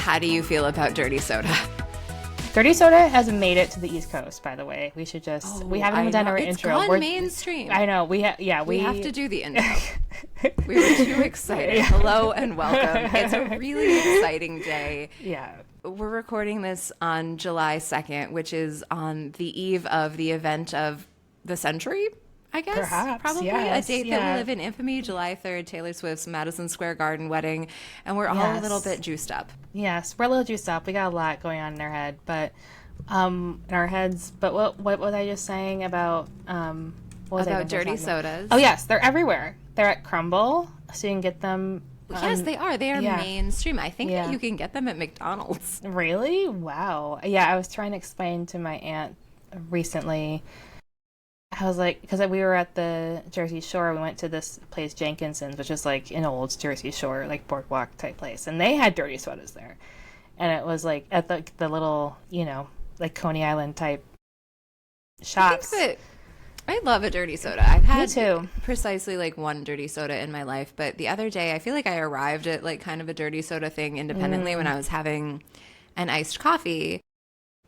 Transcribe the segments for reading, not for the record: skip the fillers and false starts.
How do you feel about dirty soda? Dirty soda has made it to the East Coast, by the way. We should just we haven't even done our intro. It's gone mainstream. I know. We have to do the intro. We were too excited. Hello and welcome. It's a really exciting day. Yeah. We're recording this on July 2nd, which is on the eve of the event of the century, I guess. Perhaps, probably yes, a date that will live in infamy. July 3rd, Taylor Swift's Madison Square Garden wedding, and we're all a little bit juiced up. Yes, we're a little juiced up. We got a lot going on in our head, but in our heads. But what was I just saying about about dirty sodas? Oh yes, they're everywhere. They're at Crumble, so you can get them. Yes, they are. They are mainstream. I think that you can get them at McDonald's. Really? Wow. Yeah, I was trying to explain to my aunt recently. I was like, because we were at the Jersey Shore, we went to this place, Jenkinson's, which is like an old Jersey Shore, like boardwalk type place, and they had dirty sodas there, and it was like at the little, like Coney Island type shops. I love a dirty soda. I've had Me too. Precisely like one dirty soda in my life, but the other day I feel like I arrived at like kind of a dirty soda thing independently when I was having an iced coffee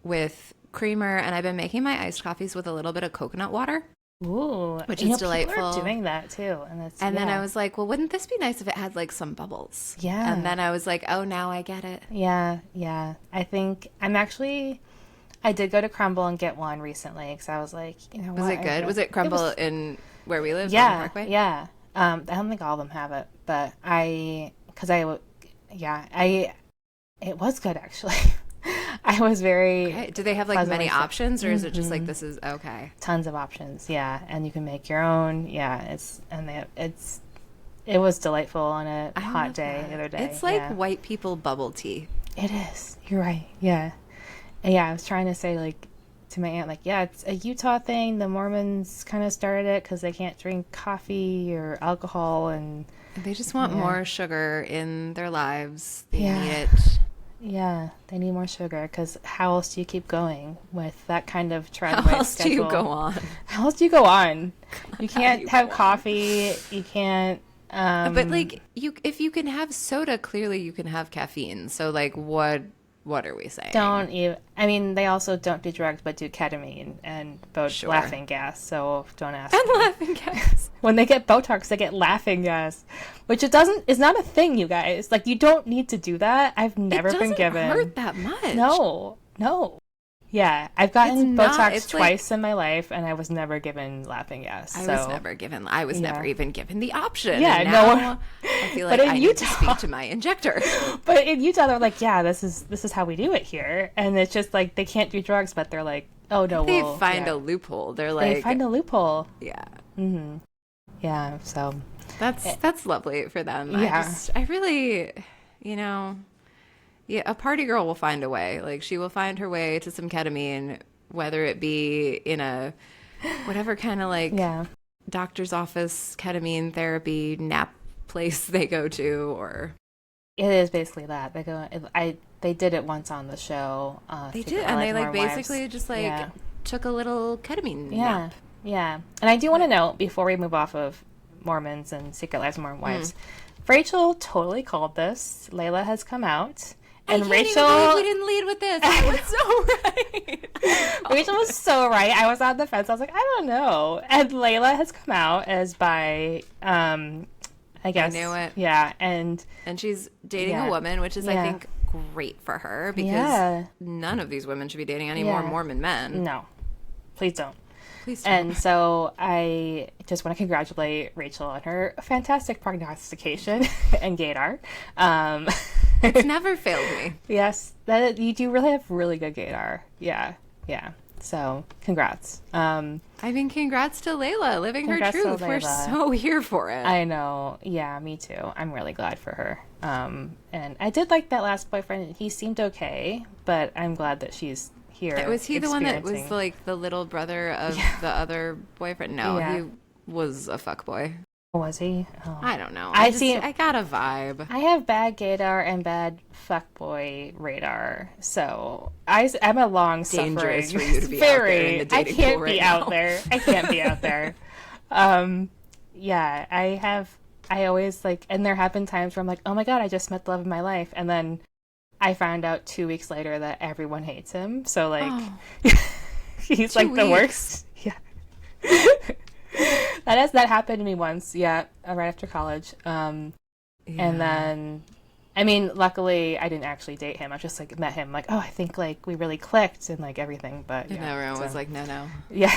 with creamer, and I've been making my iced coffees with a little bit of coconut water. Ooh, which is delightful. People are doing that too, and then I was like, well, wouldn't this be nice if it had like some bubbles? Yeah. And then I was like, oh, now I get it. Yeah. I think I did go to Crumble and get one recently because I was like, was it good? Was it Crumble in where we live? Yeah, on the Parkway? Yeah. I don't think all of them have it, but it was good actually. I was very. Okay. Do they have like many options, or is it just like this is okay? Tons of options, yeah, and you can make your own. Yeah, it was delightful on a hot day the other day. It's like white people bubble tea. It is. You're right. Yeah, and I was trying to say like to my aunt, like, yeah, it's a Utah thing. The Mormons kind of started it because they can't drink coffee or alcohol, and they just want more sugar in their lives. They need it. Yeah, they need more sugar because how else do you keep going with that kind of treadmill schedule? How else do you go on? How else do you go on? You can't have coffee. You can't. But like if you can have soda, clearly you can have caffeine. So like, what are we saying? I mean, they also don't do drugs, but do ketamine and laughing gas. So don't ask. And laughing gas. When they get Botox, they get laughing gas, which is not a thing, you guys. Like, you don't need to do that. I've never been given. It doesn't hurt that much. No. Yeah, I've gotten Botox twice in my life, and I was never given laughing gas. I was never even given the option. Yeah, and now I feel like I need to speak to my injector. But in Utah, they're like, yeah, this is how we do it here, and it's just like they can't do drugs, but they're like, oh no, they find a loophole. They find a loophole. Yeah. Mm-hmm. Yeah. So that's lovely for them. Yeah. I really, a party girl will find a way. Like, she will find her way to some ketamine, whether it be in a whatever kind of like doctor's office ketamine therapy nap place they go to, or it is basically that they did it once on the show. They did, and they like basically just like took a little ketamine nap. Yeah, and I do want to note before we move off of Mormons and Secret Lives of Mormon Wives, Rachel totally called this. Layla has come out. And Rachel, we didn't lead with this. I was so right. Rachel was so right. I was on the fence. I was like, I don't know. And Layla has come out as bi. I guess. I knew it. Yeah, and she's dating a woman, which is I think great for her because none of these women should be dating any more Mormon men. No, please don't. Please don't. And so I just want to congratulate Rachel on her fantastic prognostication and gaydar. It's never failed me. Yes, that you do really have really good gaydar. Yeah. So congrats. Congrats to Layla living her truth. We're so here for it. I know. Yeah, me too. I'm really glad for her. And I did like that last boyfriend. He seemed okay, but I'm glad that she's here. Was he the one that was like the little brother of the other boyfriend? No, he was a fuckboy. Was he? Oh. I don't know. I got a vibe. I have bad gaydar and bad fuckboy radar, so I'm a long suffering. Dangerous for you to be out there in the dating pool right now. I can't be out there. Yeah, I always like, and there have been times where I'm like, oh my god, I just met the love of my life, and then I found out 2 weeks later that everyone hates him. So like, Oh, he's 2 like the weeks. worst. Yeah. That happened to me once. Yeah, right after college. And Yeah. then, I mean, luckily I didn't actually date him. I just like met him. Like, oh, I think like we really clicked and like everything. But And yeah, everyone so, was like, no. yeah.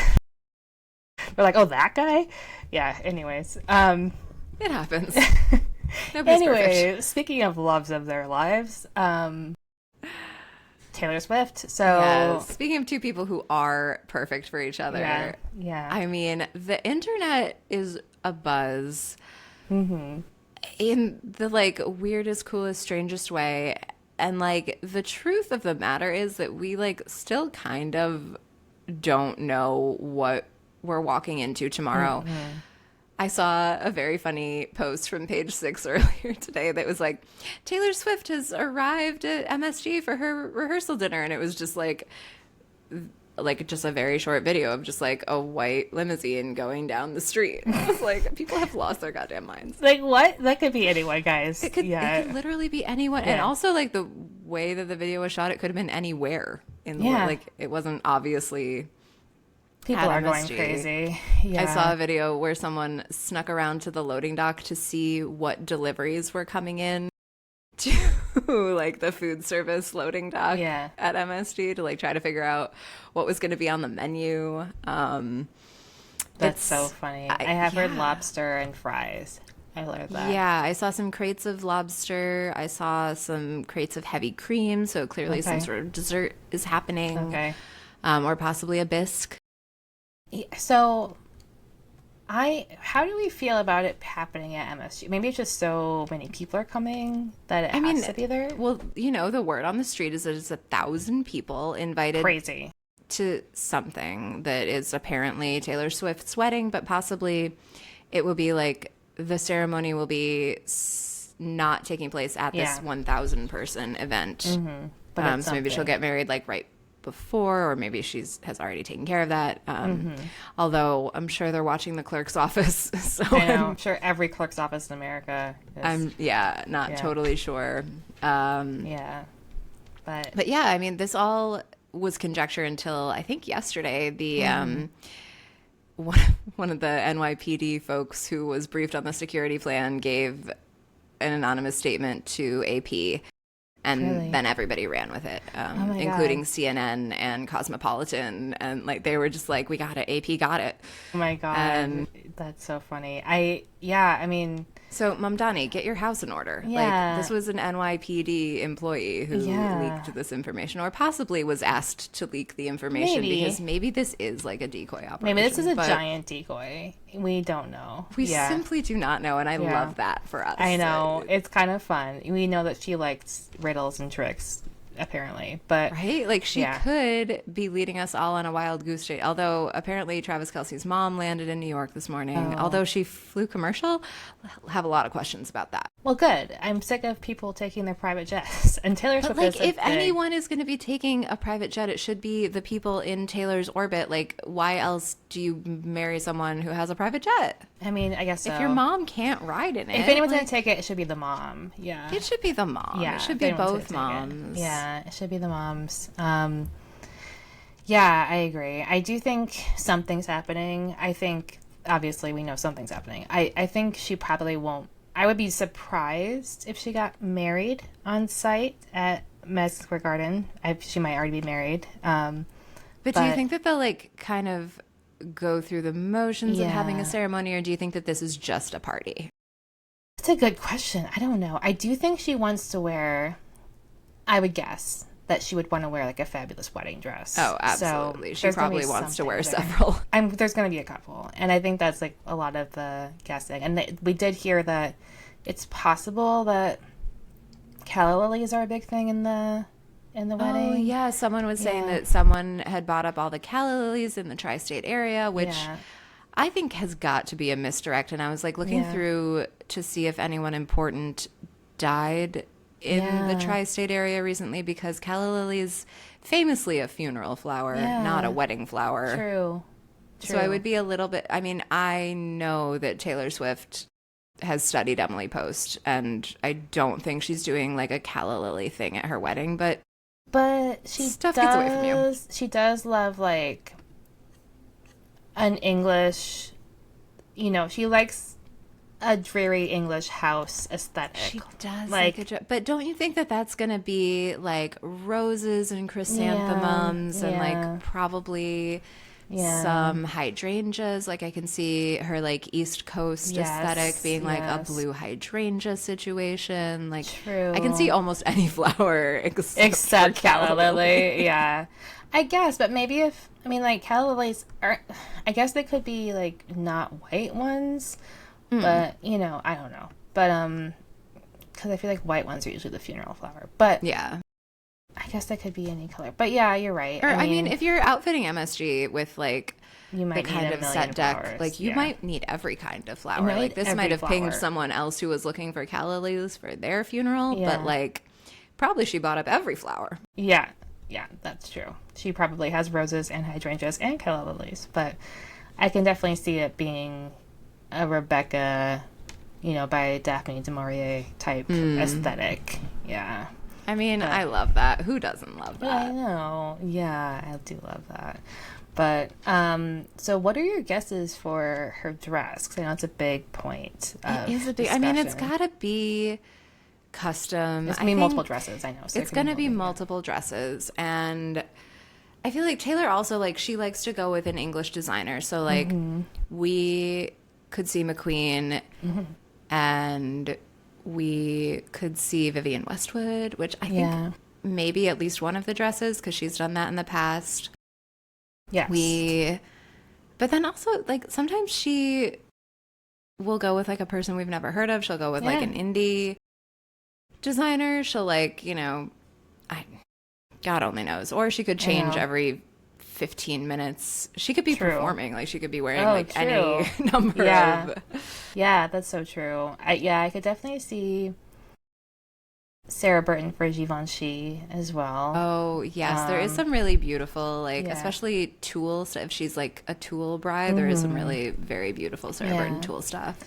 We're like, oh, that guy. Yeah. Anyways. It happens. Nobody's Anyway, perfect. speaking of loves of their lives, Taylor Swift. So Yeah. Speaking of two people who are perfect for each other, yeah, yeah. I mean, the internet is a buzz Mm-hmm. in the like weirdest, coolest, strangest way. And like the truth of the matter is that we like still kind of don't know what we're walking into tomorrow. Mm-hmm. I saw a very funny post from Page Six earlier today that was like, Taylor Swift has arrived at MSG for her rehearsal dinner. And it was just like just a very short video of just like a white limousine going down the street. I was like, people have lost their goddamn minds. Like what? That could be anyone, guys. It could literally be anyone. And Yeah. also like the way that the video was shot, it could have been anywhere in the Yeah. world. Like it wasn't obviously People at are going MSG. crazy. Yeah. I saw a video where someone snuck around to the loading dock to see what deliveries were coming in to like the food service loading dock Yeah. at MSG to like try to figure out what was going to be on the menu. That's so funny. I have heard yeah. lobster and fries. I learned that. Yeah, I saw some crates of lobster. I saw some crates of heavy cream. So clearly some Okay. sort of dessert is happening. Okay. Or possibly a bisque. So, how do we feel about it happening at MSG? Maybe it's just so many people are coming that it has to be there. Well, you know, the word on the street is that it's 1,000 people invited Crazy. to something that is apparently Taylor Swift's wedding, but possibly it will be like the ceremony will be not taking place at this Yeah. 1,000 person event. But it's So maybe she'll something. get married like right before, or maybe has already taken care of that. Although I'm sure they're watching the clerk's office, so I know. I'm sure every clerk's office in America is. I'm not totally sure. Yeah. But yeah, I mean, this all was conjecture until I think yesterday. The one of the NYPD folks who was briefed on the security plan gave an anonymous statement to AP, and Really? then everybody ran with it, my including God. CNN and Cosmopolitan, and like they were just like, "We got it, AP got it." Oh my God. And- That's so funny. I mean, So, Mamdani, get your house in order. Yeah. Like, this was an NYPD employee who Yeah. leaked this information, or possibly was asked to leak the information Maybe. because maybe this is like a decoy operation. maybe this is a but giant decoy. We don't know. We Yeah. simply do not know, and I Yeah. love that for us. I know. It's kind of fun. We know that she likes riddles and tricks, apparently. But Right? Like, she Yeah. could be leading us all on a wild goose chase. Although, apparently, Travis Kelce's mom landed in New York this morning. Oh. Although she flew commercial, have a lot of questions about that. well, good. I'm sick of people taking their private jets. And Taylor But Swift like, is a if big- anyone is going to be taking a private jet, it should be the people in Taylor's orbit. Like, why else do you marry someone who has a private jet? I mean, I guess so. If your mom can't ride in it, If anyone's like, gonna take it, it should be the mom. Yeah. it should be the mom. Yeah, It should if be anyone's both gonna take it. moms. Yeah, it should be the moms. Yeah, I agree. I do think something's happening. I think obviously we know something's happening. I think she probably won't. I would be surprised if she got married on site at Madison Square Garden. She might already be married. But do you But- think that they'll like kind of go through the motions of having Yeah. a ceremony, or do you think that this is just a party? That's a good question. I don't know. I do think she wants to wear. I would guess that she would want to wear like a fabulous wedding dress. Oh, absolutely. So She there's gonna be probably wants to wear something there. several. There's going to be a couple, and I think that's like a lot of the guessing. And we did hear that it's possible that calla lilies are a big thing in the wedding. Oh, yeah. Someone was saying Yeah. that someone had bought up all the calla lilies in the tri-state area, which Yeah. I think has got to be a misdirect. And I was like looking Yeah. through to see if anyone important died in the Yeah. tri-state area recently, because calla lily is famously a funeral flower, Yeah. not a wedding flower. True. So I would be a little bit, I mean, I know that Taylor Swift has studied Emily Post, and I don't think she's doing like a Calla Lily thing at her wedding, but she stuff gets away from you. She does love like an English, she likes a dreary English house aesthetic. She does but don't you think that that's gonna be like roses and chrysanthemums and like probably some hydrangeas? Like I can see her like East Coast aesthetic being like a blue hydrangea situation. Like True. I can see almost any flower except Calla Lily. Yeah, I guess. But maybe like Calla Lilies are, I guess they could be like not white ones. But, I don't know. But, because I feel like white ones are usually the funeral flower. But, yeah. I guess that could be any color. But, yeah, you're right. Or, I mean, if you're outfitting MSG with, like, you might the kind of set deck, flowers. like, you might need every kind of flower. Like, this might have pinged someone else who was looking for Calla Lilies for their funeral. Yeah. But, like, probably she bought up every flower. Yeah. Yeah, that's true. She probably has roses and hydrangeas and Calla Lilies. But I can definitely see it being a Rebecca, by Daphne du Maurier type aesthetic. Yeah. I mean, I love that. Who doesn't love that? I know. Yeah, I do love that. But, so what are your guesses for her dress? Because I know it's a big point. It is a big, I mean, it's got to be custom. It's going to be multiple dresses, I know. So it's going to be multiple dresses. And I feel like Taylor also, like, she likes to go with an English designer. So, like, we could see McQueen and we could see Vivienne Westwood, which I think maybe at least one of the dresses, because she's done that in the past. Yes. But then also, like, sometimes she will go with like a person we've never heard of. She'll go with like an indie designer. She'll like, God only knows. Or she could change every 15 minutes. She could be performing. Like, she could be wearing any number of. Yeah, that's so true. I could definitely see Sarah Burton for Givenchy as well. Oh, yes. There is some really beautiful, like, especially tulle stuff. If she's like a tulle bride, there is some really very beautiful Sarah Burton tulle stuff.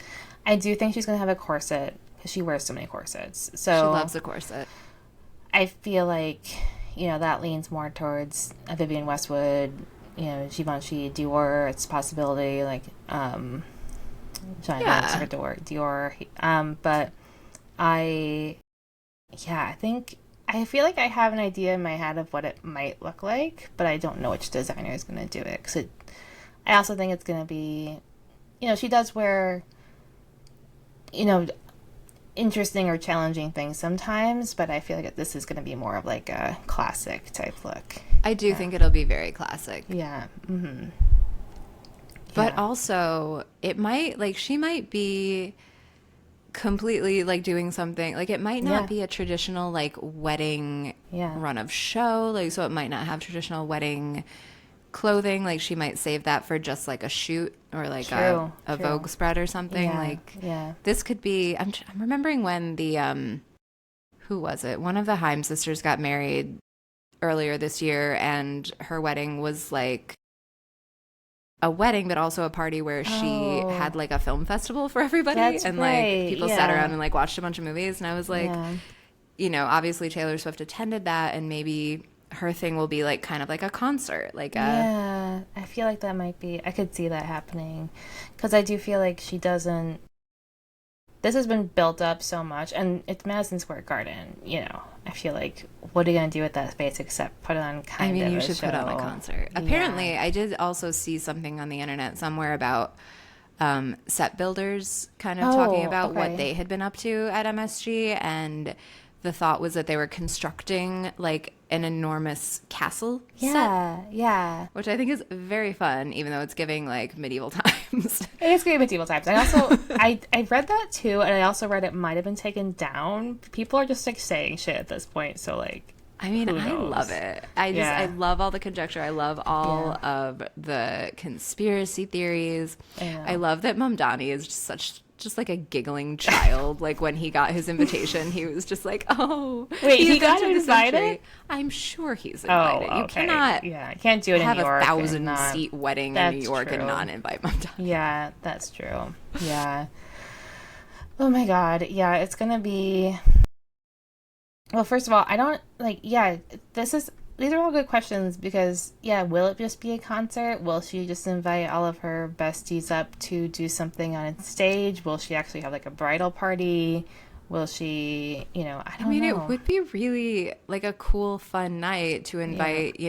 I do think she's going to have a corset because she wears so many corsets. So she loves a corset. I feel like, that leans more towards a Vivienne Westwood, Givenchy, Dior. It's a possibility, like, Johnny Depp's for Dior. But I feel like I have an idea in my head of what it might look like, but I don't know which designer is going to do it. Because I also think it's going to be, she does wear, interesting or challenging things sometimes, but I feel like this is going to be more of like a classic type look. I do think it'll be very classic. Yeah. Mm-hmm. But also, it might, like, she might be completely like doing something like it might not be a traditional like wedding run of show, like, so it might not have traditional wedding clothing. Like, she might save that for just like a shoot or like a Vogue spread or something. This could be, I'm remembering when the who was it, one of the Haim sisters got married earlier this year, and her wedding was like a wedding, but also a party where she had like a film festival for everybody. Like people sat around and like watched a bunch of movies. And I was like, obviously Taylor Swift attended that, and maybe her thing will be like kind of like a concert. Like I feel like that might be, I could see that happening. Because I do feel like she doesn't, this has been built up so much, and it's Maddison Square Garden, I feel like, what are you going to do with that space except put on kind of a show? You should put on a concert. Apparently, I did also see something on the internet somewhere about set builders kind of talking about what they had been up to at MSG, and the thought was that they were constructing like an enormous castle set. Yeah. Which I think is very fun, even though it's giving like medieval times. It is giving medieval times. I also, I read that too, and I also read it might have been taken down. People are just like saying shit at this point, so like, I mean, I love it. I love all the conjecture. I love all of the conspiracy theories. I love that Mamdani is just like a giggling child. Like, when he got his invitation, he was just like, oh, wait, he got invited? I'm sure he's invited. You cannot you can't do it in New York. Have a 1,000-seat wedding in New York and not invite Mamdani. Yeah, that's true. Yeah. Oh my God. Yeah, it's gonna be. Well, first of all, I don't like. Yeah, this is. These are all good questions because, yeah, will it just be a concert? Will she just invite all of her besties up to do something on stage? Will she actually have like a bridal party? Will she, I I don't mean, it know. would be really like a cool, fun night to Yeah. invite,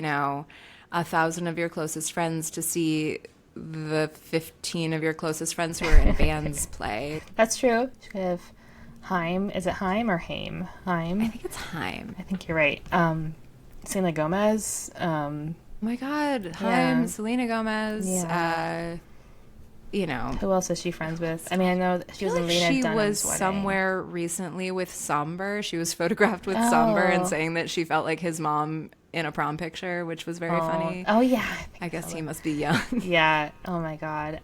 1,000 of your closest friends to see the 15 of your closest friends who are in bands play. That's true. She could have Haim. Is it Haim or Haim? I Haim. think it's Haim. I think you're right. Selena Gomez. Oh my God, Yeah. Haim, Selena Gomez. Yeah. You know, Who else is she friends with? I mean, I know that I she feel was in like Lena she Dunham's was wedding. somewhere recently with Somber. She was photographed with Somber and Oh. saying that she felt like his mom in a prom picture, which was very funny. Oh yeah. I think I guess saw he that. must be young. Yeah. Oh my God.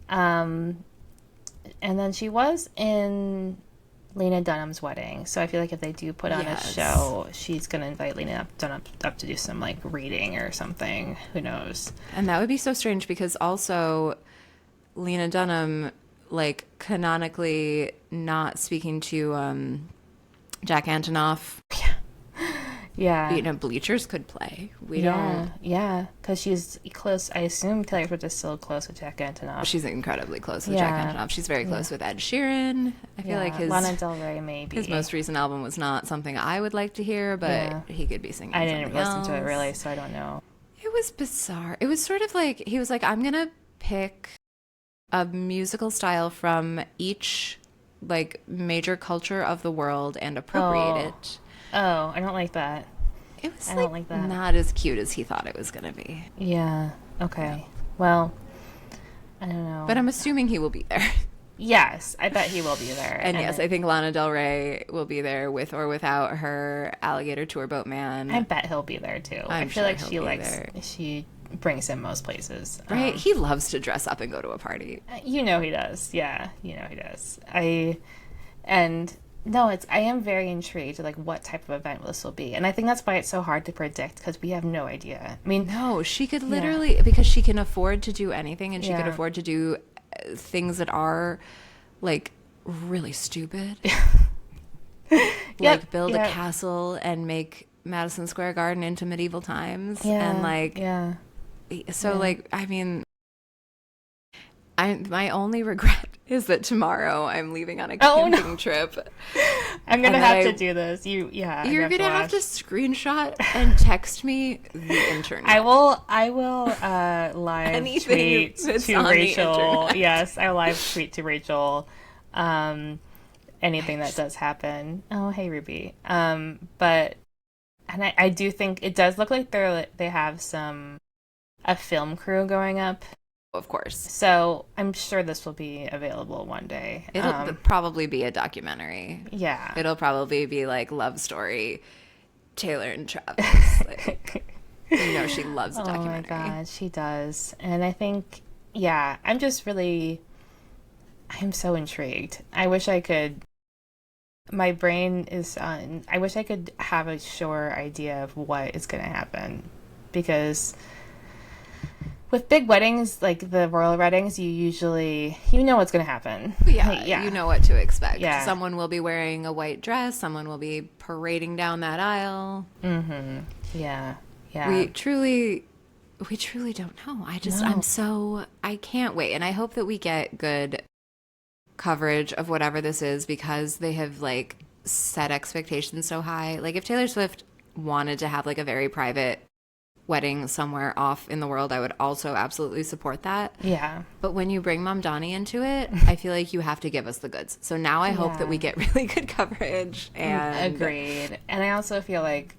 Um, and then she was in Lena Dunham's wedding. So I feel like if they do put on Yes. a show, she's gonna invite Lena Dunham up to do some like reading or something. Who knows? And that would be so strange because also Lena Dunham, like canonically not speaking to Jack Antonoff, Yeah. Bleachers could play. We Yeah. don't. Yeah. Because she's close. I assume Taylor Swift is still close with Jack Antonoff. She's incredibly close with Yeah. Jack Antonoff. She's very close with Ed Sheeran. I feel like Lana Del Rey maybe. his most recent album was not something I would like to hear, but Yeah. he could be singing. I didn't something listen to it else. really, so I don't know. It was bizarre. It was sort of like he was like, I'm gonna pick a musical style from each like major culture of the world and appropriate it. Oh, I don't like that. It was I don't like that. not as cute as he thought it was gonna be. Yeah. Okay. Well, I don't know. But I'm assuming he will be there. Yes, I bet he will be there. And yes, I think Lana Del Rey will be there with or without her alligator tour boat man. I bet he'll be there too. I I'm feel sure like he'll she be likes. there. She brings him most places. Right? He loves to dress up and go to a party. You know he does. Yeah, you know he does. And no, I am very intrigued like what type of event this will be. And I think that's why it's so hard to predict because we have no idea. I mean, No, she could literally, because she can afford to do anything and she could Yeah. afford to do things that are like really stupid. Like build a castle and make Maddison Square Garden into medieval times. Yeah, And like, yeah. so like, I mean, my only regret is that tomorrow I'm leaving on a camping trip. I'm gonna And have then to do this. You're You're gonna have to screenshot and text me the internet. I will live Anything tweet that's to on the Rachel. internet. Yes, I will live tweet to Rachel. Anything that does happen. Oh, hey Ruby. But I do think it does look like they have a film crew going up. Of course. So I'm sure this will be available one day. It'll probably be a documentary. Yeah. It'll probably be like love story, Taylor and Travis. Like, she loves a Oh my documentary. God, she does. And I think, I'm so intrigued. I wish I could, my brain is on, I wish I could have a sure idea of what is going to happen. Because with big weddings, like the royal weddings, you know what's going to happen. Yeah, you know what to expect. Yeah. Someone will be wearing a white dress. Someone will be parading down that aisle. Mm-hmm. Yeah. Yeah. We truly don't know. I can't wait. And I hope that we get good coverage of whatever this is because they have like set expectations so high. Like if Taylor Swift wanted to have like a very private wedding somewhere off in the world, I would also absolutely support that. Yeah. But when you bring Mom Donnie into it, I feel like you have to give us the goods. So now I hope that we get really good coverage. And Agreed. And I also feel like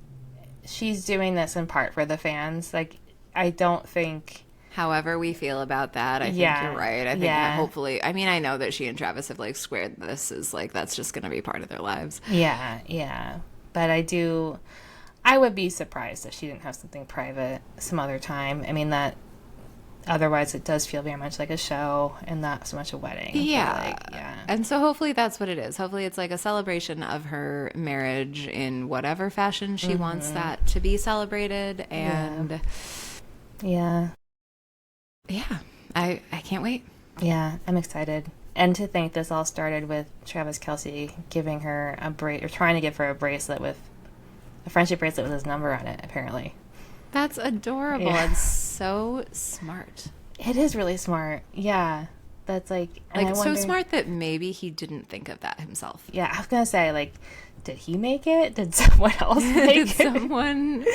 she's doing this in part for the fans. Like, I don't think... However we feel about that, I think you're right. I think that hopefully... I mean, I know that she and Travis have, like, squared this as, like, that's just going to be part of their lives. Yeah, yeah. But I would be surprised if she didn't have something private some other time. I mean, that... Otherwise, it does feel very much like a show and not so much a wedding. Yeah. Yeah. And so hopefully that's what it is. Hopefully it's like a celebration of her marriage in whatever fashion she wants that to be celebrated. And Yeah. yeah, I can't wait. Yeah, I'm excited. And to think this all started with Travis Kelce giving her or trying to give her a bracelet with a friendship bracelet with his number on it, apparently. That's adorable. Yeah. It's so smart. It is really smart. Yeah. That's like so smart that maybe he didn't think of that himself. Yeah, I was gonna say, like, did he make it? Did someone else make it?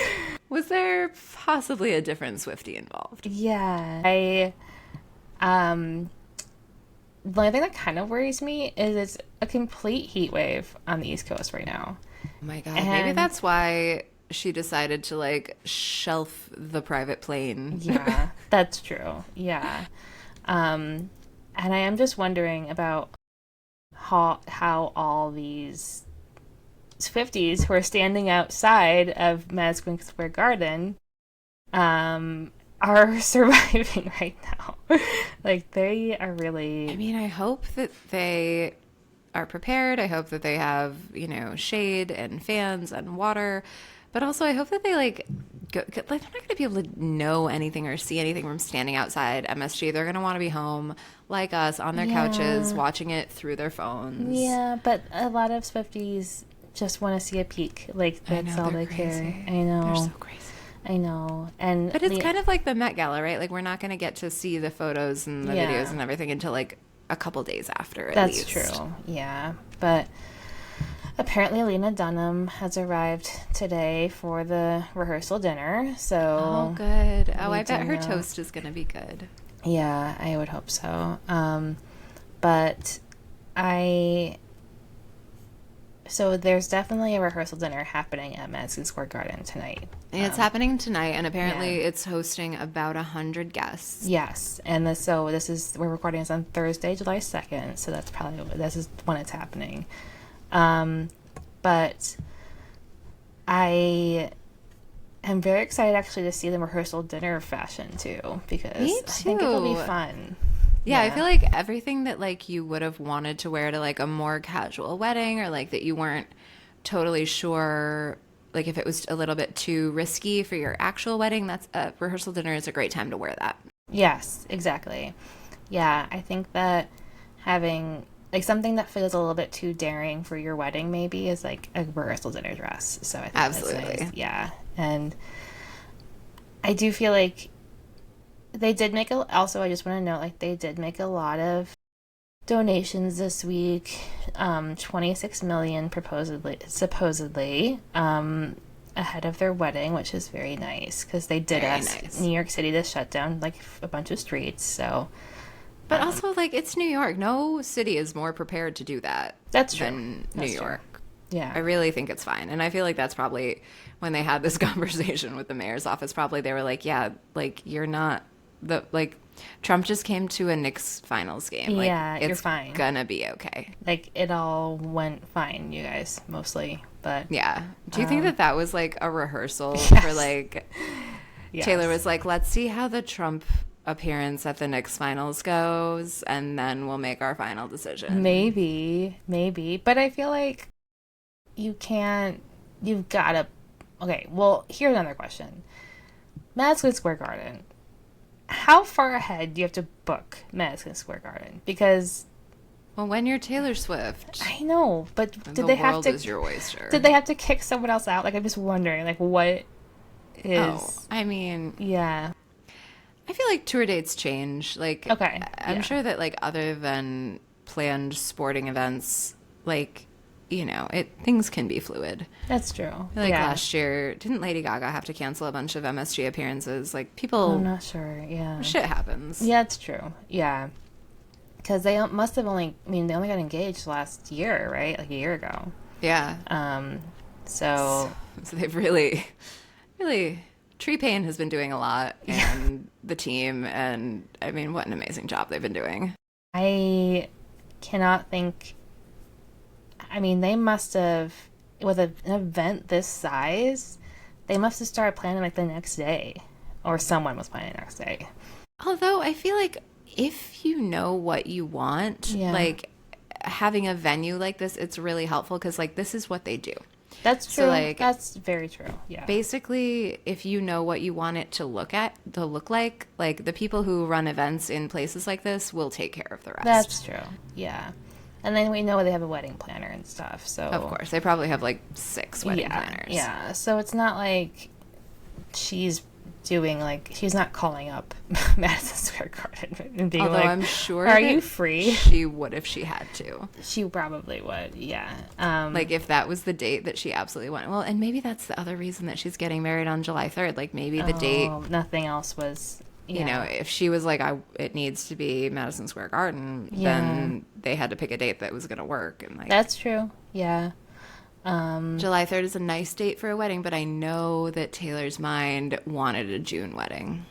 Was there possibly a different Swiftie involved? Yeah. The only thing that kind of worries me is it's a complete heat wave on the East Coast right now. Oh my God. Maybe that's why she decided to, like, shelf the private plane. Yeah, that's true. Yeah. And I am just wondering about how all these Swifties who are standing outside of Maddison Square Garden are surviving right now. Like, they are really... I mean, I hope that they are prepared. I hope that they have, shade and fans and water. But also, I hope that they, like, they're not going to be able to know anything or see anything from standing outside MSG. They're going to want to be home, like us, on their couches, watching it through their phones. Yeah, but a lot of Swifties just want to see a peak. Like, that's all they care. I know. They're so crazy. I know. But it's kind of like the Met Gala, right? Like, we're not going to get to see the photos and the videos and everything until, like, a couple days after, at least. That's true. Yeah. But apparently Lena Dunham has arrived today for the rehearsal dinner. So oh, good. Oh, I bet her toast is going to be good. Yeah, I would hope so. But so there's definitely a rehearsal dinner happening at Maddison Square Garden tonight. And it's happening tonight, and apparently it's hosting about 100 guests. Yes, and we're recording this on Thursday, July 2nd, so this is when it's happening. But I am very excited actually to see the rehearsal dinner fashion too, because I think it'll be fun. Yeah, I feel like everything that, like, you would have wanted to wear to, like, a more casual wedding, or, like, that you weren't totally sure, like, if it was a little bit too risky for your actual wedding, that's a rehearsal dinner is a great time to wear that. Yes, exactly. Yeah, I think that having, like, something that feels a little bit too daring for your wedding maybe is, like, a rehearsal dinner dress. So I think absolutely. That's nice. Yeah, and I do feel like they did make also, I just want to note, like, they did make a lot of donations this week. 26 million supposedly, ahead of their wedding, which is very nice, because they did ask New York City to shut down, like, a bunch of streets, so. But also, like, it's New York. No city is more prepared to do that. That's true. Than New York. True. Yeah. I really think it's fine. And I feel like that's probably when they had this conversation with the mayor's office, probably they were like, yeah, like, you're not Trump just came to a Knicks finals game. Like, yeah, you're fine. It's gonna be okay. Like, it all went fine, you guys, mostly. But yeah. Do you think that was, like, a rehearsal for, like, Taylor was like, let's see how the Trump appearance at the Knicks finals goes, and then we'll make our final decision. Maybe. But I feel like you've got to... Okay, well, here's another question. Madison Square Garden. How far ahead do you have to book Madison Square Garden? Because... Well, when you're Taylor Swift. I know, but did they have to... The world is your oyster. Did they have to kick someone else out? Like, I'm just wondering, like, what is... Oh, I mean... Yeah. I feel like tour dates change. Like, okay, I'm sure that, like, other than planned sporting events, like, things can be fluid. That's true. Like, last year, didn't Lady Gaga have to cancel a bunch of MSG appearances? Like, people... I'm not sure, yeah. Shit happens. Yeah, it's true. Yeah. Because they must have only... I mean, they only got engaged last year, right? Like, a year ago. Yeah. So they've really... Tree Payne has been doing a lot, and the team, and, I mean, what an amazing job they've been doing. I cannot think... I mean, they must have, with an event this size, they must have started planning, like, the next day. Or someone was planning the next day. Although, I feel like if you know what you want, like, having a venue like this, it's really helpful, because, like, this is what they do. That's true. So like That's very true. Yeah. basically, if you know what you want it to look like the people who run events in places like this will take care of the rest. That's true. Yeah. And then we know they have a wedding planner and stuff. So Of course, they probably have like 6 wedding planners. Yeah. So it's not like she's doing like she's not calling up Madison Square Garden and being Although like, I'm sure "Are that you free?" She would if she had to. She probably would. Yeah. Like if that was the date that she absolutely wanted. Well, and maybe that's the other reason that she's getting married on July 3rd. Like maybe the date, nothing else was. Yeah. you know, if she was like, it needs to be Madison Square Garden, then they had to pick a date that was going to work. And like That's true. Yeah. July 3rd is a nice date for a wedding, but I know that Taylor's mind wanted a June wedding.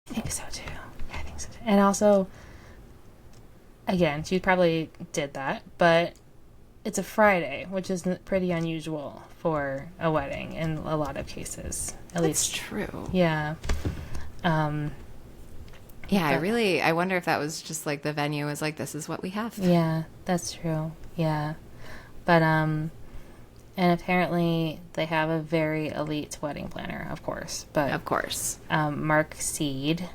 I think so too. Yeah, I think so too. And also, again, she probably did that, but it's a Friday, which is pretty unusual for a wedding in a lot of cases. At least, true. yeah. Yeah, I wonder if that was just like the venue was like, this is what we have. Yeah, that's true. Yeah. But, and apparently they have a very elite wedding planner, of course. But Of course. Mark Seed.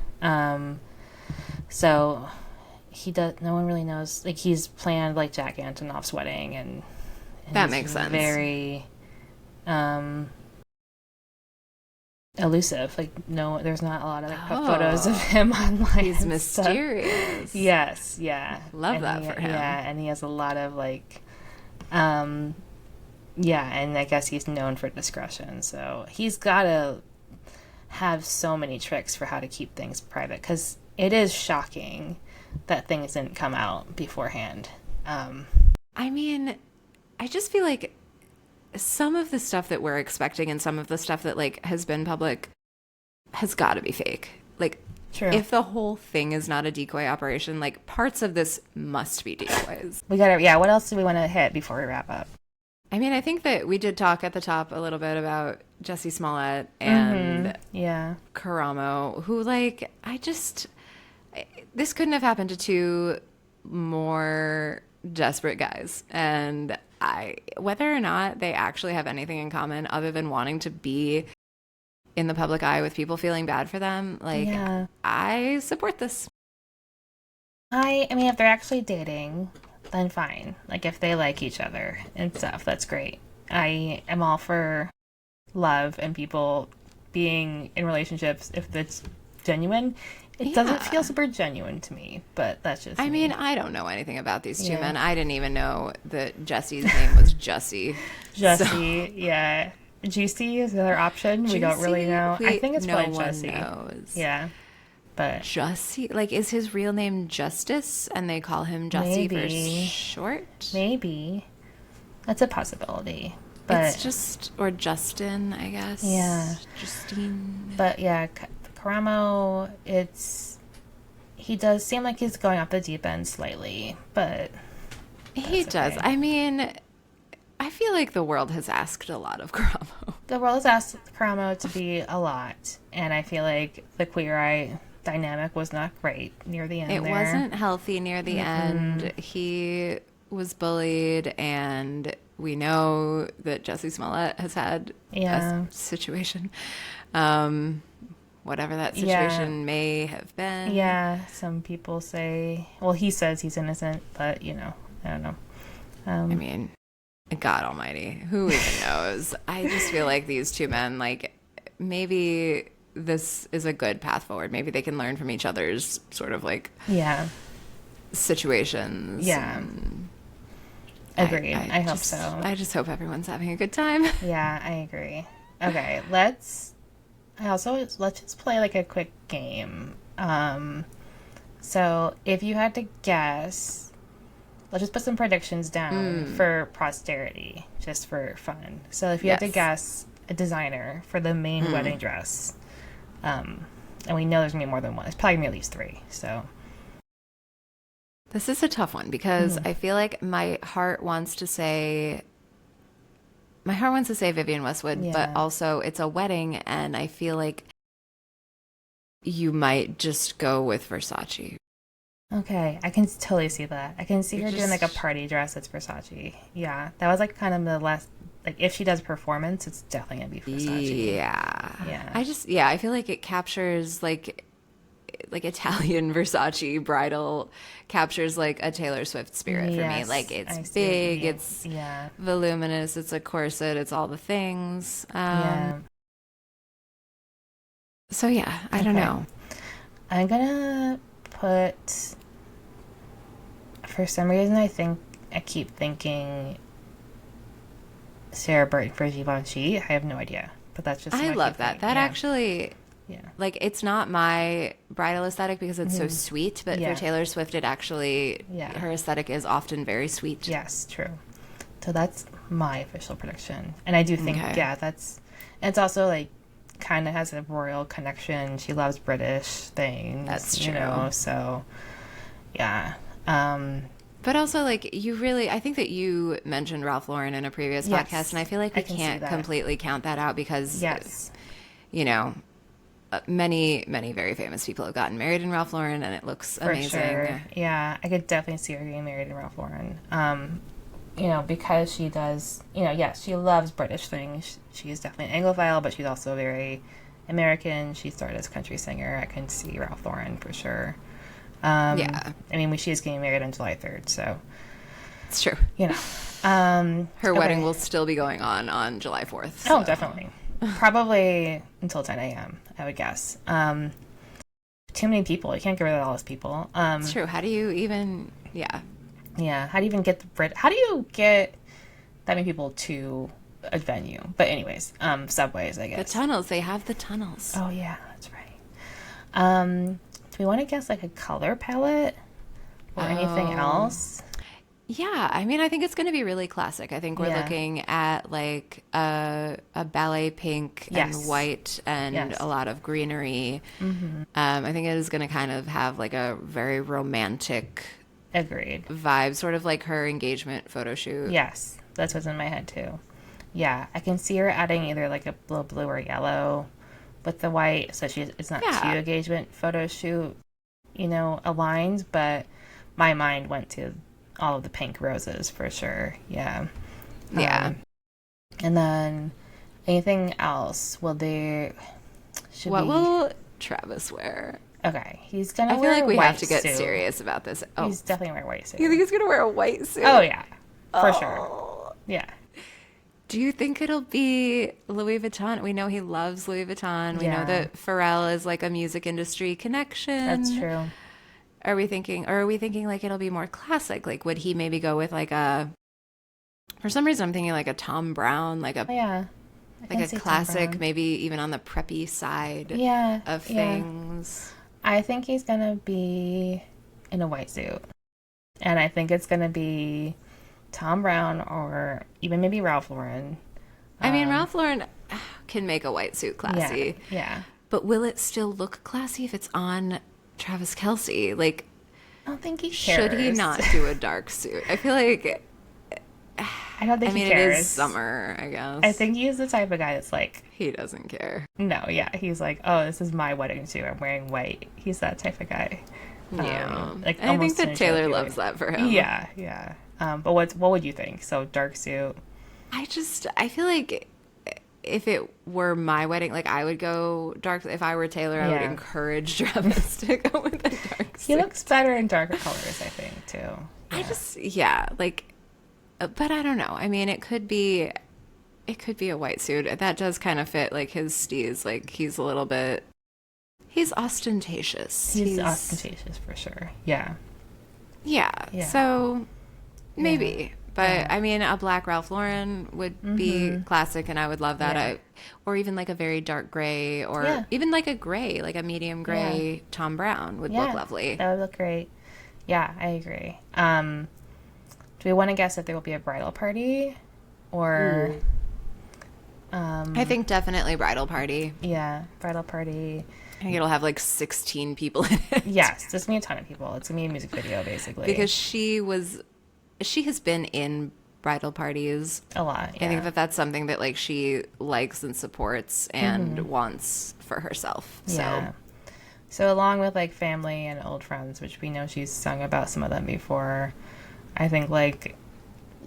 So he does. No one really knows. Like he's planned like Jack Antonoff's wedding, and That makes sense. Very elusive. Like no, there's not a lot of photos of him online. He's mysterious. Yes, yeah. Love that for him. Yeah, and he has a lot of like, yeah, and I guess he's known for discretion. So he's got to have so many tricks for how to keep things private because it is shocking that things didn't come out beforehand. I mean, I just feel like some of the stuff that we're expecting and some of the stuff that like has been public has got to be fake. Like, True. If the whole thing is not a decoy operation, like parts of this must be decoys. We gotta. Yeah. What else do we want to hit before we wrap up? I mean, I think that we did talk at the top a little bit about Jussie Smollett and Yeah. Karamo, who like this couldn't have happened to 2 more desperate guys, and whether or not they actually have anything in common other than wanting to be in the public eye with people feeling bad for them, like I support this. I mean, if they're actually dating, then fine. Like if they like each other and stuff, that's great. I am all for love and people being in relationships if it's genuine. It doesn't feel super genuine to me, but that's just I me. mean, I don't know anything about these 2 men. I didn't even know that Jesse's name was Jussie. Jussie, yeah. Juicy is another option. We don't really know. I think it's probably Jussie. Knows. Yeah. But Jussie, like, is his real name Justice and they call him Jussie for short? Maybe. That's a possibility. But it's just, or Justin, I guess. Yeah. Justine. But yeah, Karamo, he does seem like he's going off the deep end slightly, but he does. Okay. I mean, I feel like the world has asked a lot of Karamo. The world has asked Karamo to be a lot, and I feel like the Queer Eye dynamic was not great near the end. It wasn't healthy near the end. He was bullied, and we know that Jussie Smollett has had a situation. Whatever that situation may have been. Yeah, some people say, well, he says he's innocent, but, I don't know. I mean, God almighty, who even knows? I just feel like these 2 men, like, maybe this is a good path forward. Maybe they can learn from each other's sort of, like, situations. Yeah. Agreed. I hope so. I just hope everyone's having a good time. Yeah, I agree. Okay, let's just play like a quick game. So if you had to guess, let's just put some predictions down for posterity, just for fun. So if you had to guess a designer for the main wedding dress, and we know there's gonna be more than one. It's probably gonna be at least 3. So this is a tough one because I feel like my heart wants to say Vivienne Westwood, but also it's a wedding, and I feel like you might just go with Versace. Okay, I can totally see that. I can see her doing like a party dress that's Versace. Yeah, that was like kind of the last like if she does performance, it's definitely gonna be Versace. Yeah. Yeah. I feel like it captures like Italian Versace bridal captures like a Taylor Swift spirit for me. Yes, Like I it's see what you big, mean. it's Yeah. voluminous, it's a corset, it's all the things. Yeah. So yeah, I don't Okay. know. I'm gonna put. For some reason, I keep thinking Sarah Burton for Givenchy. I have no idea, but that's just I what I love keep that. thinking. That Yeah. actually Yeah. like it's not my bridal aesthetic because it's so sweet, but for Yeah. Taylor Swift it actually Yeah. her aesthetic is often very sweet. Yes, true. So that's my official prediction. And I do think, Okay. yeah, it's also like kind of has a royal connection. She loves British things, That's you true. know, so yeah. But also, like, I think that you mentioned Ralph Lauren in a previous Yes, podcast, and I feel like I we can see can't that. completely count that out because, Yes. you know, many, many very famous people have gotten married in Ralph Lauren, and it looks For amazing. sure. Yeah, I could definitely see her getting married to Ralph Lauren. You know, because she does, you know, yes, she loves British things. She's definitely an Anglophile, but she's also very American. She started as a country singer. I can see Ralph Lauren for sure. Yeah, I mean, she is getting married on July 3rd, so, it's true. you know. Her Okay. wedding will still be going on July 4th. Oh, So. definitely. Probably until 10 a.m., I would guess. Too many people. You can't get rid of all those people. It's true. How do you even, yeah. Yeah, how do you even get how do you get that many people to a venue? But anyways, subways, I The guess. tunnels, they have the tunnels. Oh yeah, that's right. Do we want to guess like a color palette or anything else? Yeah, I mean, I think it's going to be really classic. I think we're Yeah. looking at like a ballet pink Yes. and white and Yes. a lot of greenery. I think it is going to kind of have like a very romantic Agreed. vibe, sort of like her engagement photo shoot. Yes, that's what's in my head too. Yeah, I can see her adding either like a little blue or yellow with the white, so it's not Yeah. too engagement photo shoot, you know, aligned. But my mind went to all of the pink roses for sure. Yeah. Yeah. And then anything else? Will there should What we? will Travis wear? Okay, he's gonna I feel wear like a we white have to get suit. serious about this. Oh, He's definitely wearing a white suit. you think he's going to wear a white suit? Oh yeah, for sure. Yeah. Do you think it'll be Louis Vuitton? We know he loves Louis Vuitton. We know Yeah. that Pharrell is like a music industry connection. That's true. Are we thinking like it'll be more classic? Like would he maybe go with like for some reason I'm thinking like a Tom Brown, like Oh, yeah. I can a see Tom classic, Brown. maybe even on the preppy side Yeah. of yeah. things. I think he's gonna be in a white suit, and I think it's gonna be Tom Brown or even maybe Ralph Lauren. I mean, Ralph Lauren can make a white suit classy. Yeah. But will it still look classy if it's on Travis Kelce? Like, I don't think he cares. should he not do a dark suit? I feel like, I don't think I mean, he it cares. is summer, I guess. I think he's the type of guy that's like, He doesn't care. no, yeah. He's like, oh, this is my wedding suit. I'm wearing white. He's that type of guy. Yeah. Like And I think almost that in a Taylor joking loves way. that for him. Yeah, yeah. But what would you think? So dark suit. I feel like if it were my wedding, like I would go dark. If I were Taylor, I would Yeah. encourage Travis to go with a dark He suit. looks better in darker colors, I think, too. Like, but I don't know. I mean, it could be a white suit. That does kind of fit like his steez. Like he's ostentatious. He's ostentatious for sure. Yeah. Yeah. Yeah. So maybe. But Yeah. I mean, a black Ralph Lauren would be classic, and I would love that. Yeah. Or even like a very dark gray, or Yeah. even like a gray, like a medium gray Tom Brown would look lovely. That would look great. Yeah, I agree. Do we want to guess if there will be a bridal party or I think definitely bridal party. yeah, bridal party. I think it'll have like 16 people in it. Yes, there's gonna be a ton of people. It's gonna be a music video basically. Because she has been in bridal parties. a lot. Yeah. I think that that's something that like she likes and supports and wants for herself. So Yeah. So along with like family and old friends, which we know she's sung about some of them before, I think like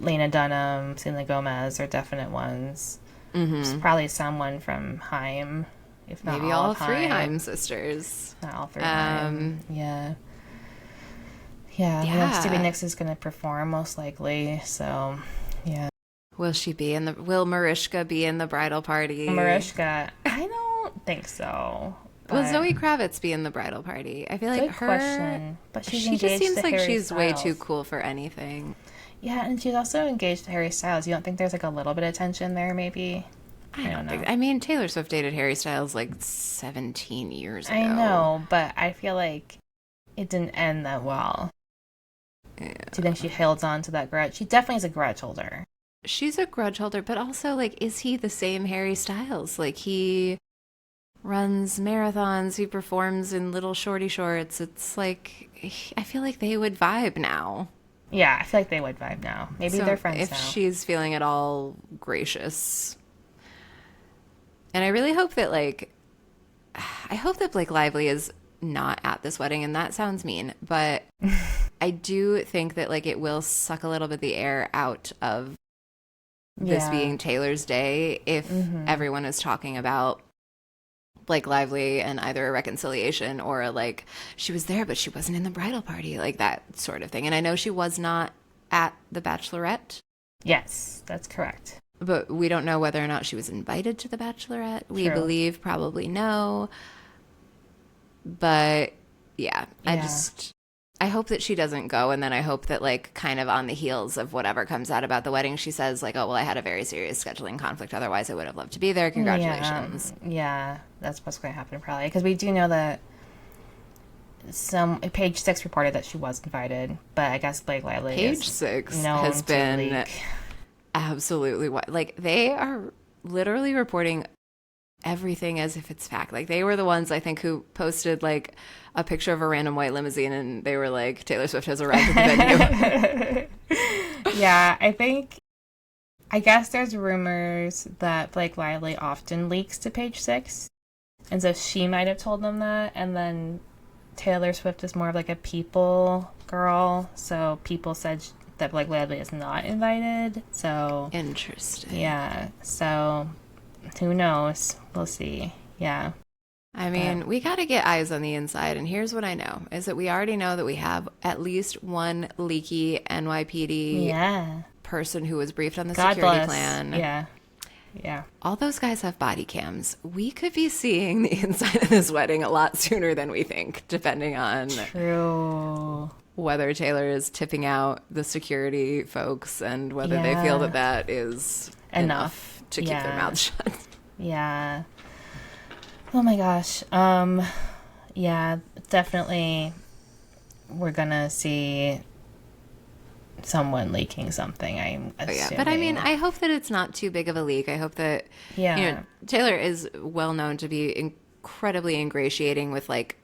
Lena Dunham, Selena Gomez are definite ones. There's probably someone from Haim, if not Maybe all all of three Haim. Haim sisters. Not all three Haim. Yeah. Yeah, we know Stevie Nicks is going to perform most likely, so yeah. Will Mariska be in the bridal party? Mariska, I don't think so. Will Zoe Kravitz be in the bridal party? I feel like good question, but she just seems to like Harry she's Styles. way too cool for anything. Yeah, and she's also engaged to Harry Styles. You don't think there's like a little bit of tension there, maybe? I don't know. I mean, Taylor Swift dated Harry Styles like 17 years ago. I know, but I feel like it didn't end that well. Yeah. Do you think she held on to that grudge? She definitely is a grudge holder. She's a grudge holder, but also, like, is he the same Harry Styles? Like, he runs marathons, he performs in little shorty shorts. It's like, I feel like they would vibe now. Yeah, I feel like they would vibe now. Maybe they're friends now. If she's feeling at all gracious. And I really hope that, like, I hope that Blake Lively is not at this wedding, and that sounds mean, but I do think that, like, it will suck a little bit the air out of this being Taylor's day if everyone is talking about Blake Lively and either a reconciliation or like she was there but she wasn't in the bridal party, like that sort of thing. And I know she was not at the Bachelorette. Yes, that's correct. But we don't know whether or not she was invited to the Bachelorette. We believe probably no. But yeah, I hope that she doesn't go, and then I hope that, like, kind of on the heels of whatever comes out about the wedding, she says, like, oh, well, I had a very serious scheduling conflict. Otherwise, I would have loved to be there. Congratulations. Yeah, that's what's going to happen probably. Because we do know that Page 6 reported that she was invited, but I guess Blake Lively Page 6 has been absolutely like, they are literally reporting everything as if it's fact. Like, they were the ones, I think, who posted, like, a picture of a random white limousine and they were like, Taylor Swift has arrived at the venue. Yeah, I guess there's rumors that Blake Lively often leaks to Page 6, and so she might have told them that, and then Taylor Swift is more of like a people girl, so people said that Blake Lively is not invited, so interesting. Yeah, so who knows? We'll see. Yeah. I mean, we got to get eyes on the inside, and here's what I know, is that we already know that we have at least one leaky NYPD person who was briefed on the security plan. Yeah. Yeah. All those guys have body cams. We could be seeing the inside of this wedding a lot sooner than we think, depending on whether Taylor is tipping out the security folks and whether they feel that that is enough to keep their mouths shut. Yeah. Oh my gosh. Yeah, definitely we're gonna see someone leaking something, I'm assuming. But I mean, I hope that it's not too big of a leak. I hope that Taylor is well known to be incredibly ingratiating with, like,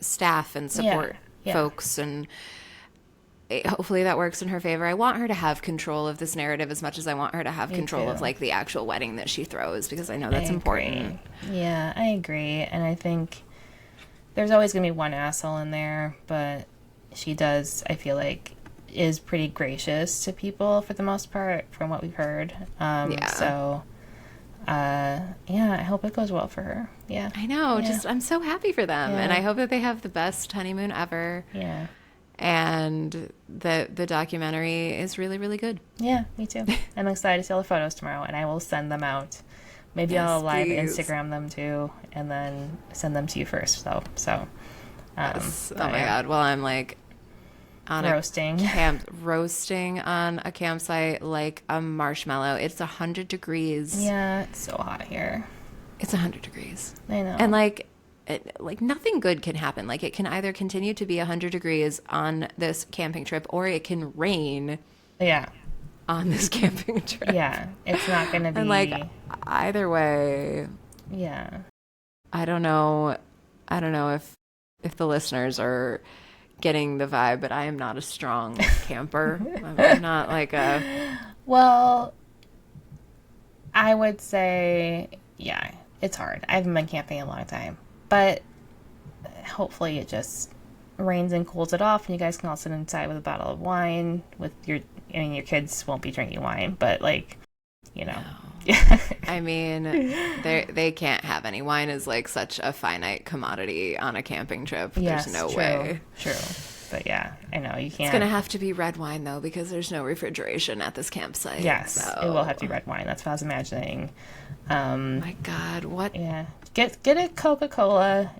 staff and support folks, and hopefully that works in her favor. I want her to have control of this narrative as much as I want her to have control of, like, the actual wedding that she throws, because I know that's important. Yeah, I agree. And I think there's always going to be one asshole in there, but she does, I feel like, is pretty gracious to people for the most part, from what we've heard. So, I hope it goes well for her. Yeah. I know. Just, I'm so happy for them. And I hope that they have the best honeymoon ever. Yeah. And the documentary is really, really good. Yeah, me too. I'm excited to see all the photos tomorrow, and I will send them out. Maybe I'll live Instagram them too, and then send them to you first. So oh my God. Well, I'm like on roasting on a campsite like a marshmallow. It's 100 degrees. Yeah, it's so hot here. It's 100 degrees. I know. And like nothing good can happen. Like, it can either continue to be 100 degrees on this camping trip, or it can rain. Yeah. On this camping trip. Yeah, it's not going to be. And like, either way. Yeah. I don't know if the listeners are getting the vibe, but I am not a strong camper. I'm not like a. Well, I would say, yeah, it's hard. I haven't been camping in a long time. But hopefully it just rains and cools it off, and you guys can all sit inside with a bottle of wine with your I mean, your kids won't be drinking wine, but like, you know. I mean, they can't have any. Wine is like such a finite commodity on a camping trip. Yes, there's no true, way. True. But yeah, I know you can't. It's gonna have to be red wine though, because there's no refrigeration at this campsite. Yes, so. it will have to be red wine. That's what I was imagining. My God, what? Yeah, get a Coca-Cola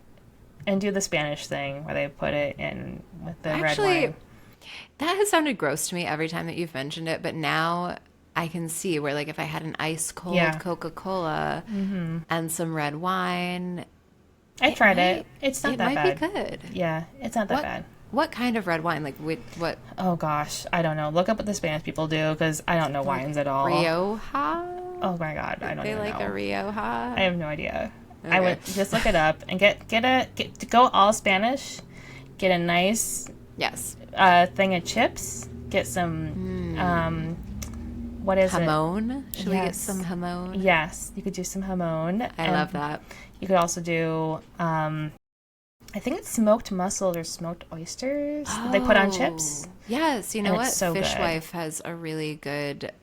and do the Spanish thing where they put it in with the red wine. That has sounded gross to me every time that you've mentioned it, but now I can see where, like, if I had an ice cold Coca-Cola and some red wine. I tried it. It's not that bad. It might be good. Yeah, it's not that bad. What kind of red wine? Like, what? Oh, gosh. I don't know. Look up what the Spanish people do, because I don't know wines at all. Rioja? Oh, my God. I don't even know. They like a Rioja? I have no idea. Okay. I would just look it up and go all Spanish. Get a nice thing of chips. Get some, what is jamón? it? Should we get some jamón? Yes. You could do some jamón. I love that. You could also do, I think it's smoked mussels or smoked oysters that they put on chips. Yes, you know what? So Fishwife has a really good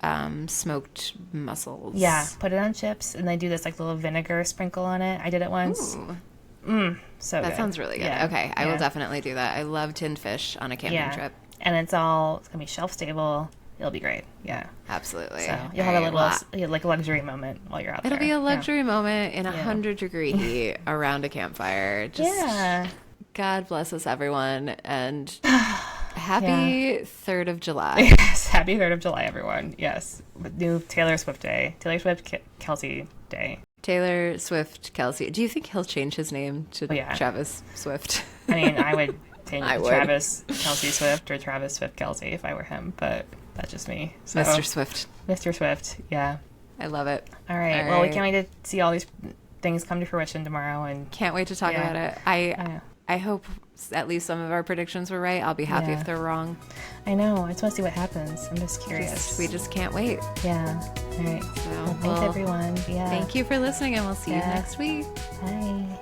smoked mussels. Yeah, put it on chips, and they do this like little vinegar sprinkle on it. I did it once. So that good. sounds really good. Yeah. Okay, I will definitely do that. I love tinned fish on a camping trip. And it's gonna be shelf stable. It'll be great. Yeah, absolutely. So you'll have a little like luxury moment while you're out there. It'll be a luxury moment in 100-degree heat around a campfire. Just God bless us, everyone, and happy 3rd of July. Yes, happy 3rd of July, everyone. Yes, new Taylor Swift Day, Taylor Swift Kelce Day. Taylor Swift Kelce. Do you think he'll change his name to Travis Swift? I mean, I would change it to Travis Kelce Swift or Travis Swift Kelce if I were him, but that's just me. So, Mr. Swift. Mr. Swift, yeah. I love it. All right. Well, we can't wait to see all these things come to fruition tomorrow, and can't wait to talk about it. I hope at least some of our predictions were right. I'll be happy if they're wrong. I know. I just want to see what happens. I'm just curious. We just can't wait. Yeah. All right. So, thanks, everyone. Yeah. Thank you for listening, and we'll see you next week. Bye.